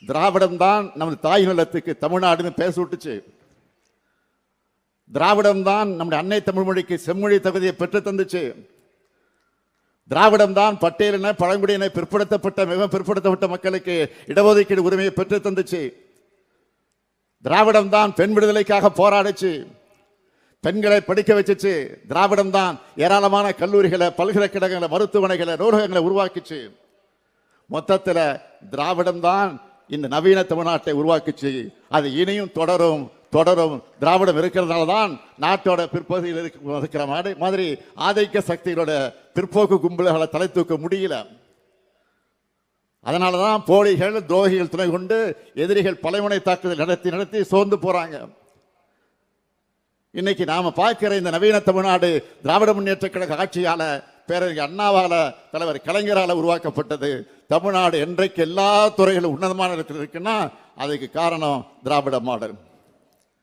திராவிடம் தான் நமது தாய் நிலத்துக்கு தமிழ்நாடுன்னு பேச விட்டுச்சு. திராவிடம் தான் நம்முடைய அன்னை தமிழ் மொழிக்கு செம்மொழி தகுதியை பெற்று தந்துச்சு. திராவிடம் தான் பட்டியலின பழங்குடியின பிற்படுத்தப்பட்ட மிகவும் பிற்படுத்தப்பட்ட மக்களுக்கு இடஒதுக்கீடு உரிமையை பெற்று தந்துச்சு. திராவிடம் தான் பெண் விடுதலைக்காக போராடிச்சு, பெண்களை படிக்க வச்சிச்சு. திராவிடம் தான் ஏராளமான கல்லூரிகளை, பல்கலைக்கழகங்களை, மருத்துவமனைகளை, நூலகங்களை உருவாக்கிச்சு. மொத்தத்தில் திராவிடம் தான் இந்த நவீன தமிழ்நாட்டை உருவாக்கிச்சு. அது இனியும் தொடரும் தொடரும். திராவிடம் இருக்கிறதுனால தான் நாட்டோட பிற்பகுதியில் இருக்கிற மாதிரி ஆதிக்க சக்திகளோட பிற்போக்கு கும்பல்களை தலை தூக்க முடியல. அதனால தான் போலிகள் துரோகிகள் துணை கொண்டு எதிரிகள் பலைமுனை தாக்குதல் நடத்தி நடத்தி சோர்ந்து போறாங்க. இன்னைக்கு நாம பார்க்கிற இந்த நவீன தமிழ்நாடு திராவிட முன்னேற்ற கழக ஆட்சியால, பேரறிஞர் அண்ணாவால, தலைவர் கலைஞரால உருவாக்கப்பட்டது. தமிழ்நாடு என்றைக்கு எல்லா துறைகளும் உன்னதமான இடத்தில் இருக்குன்னா அதுக்கு காரணம் திராவிட மாடல்.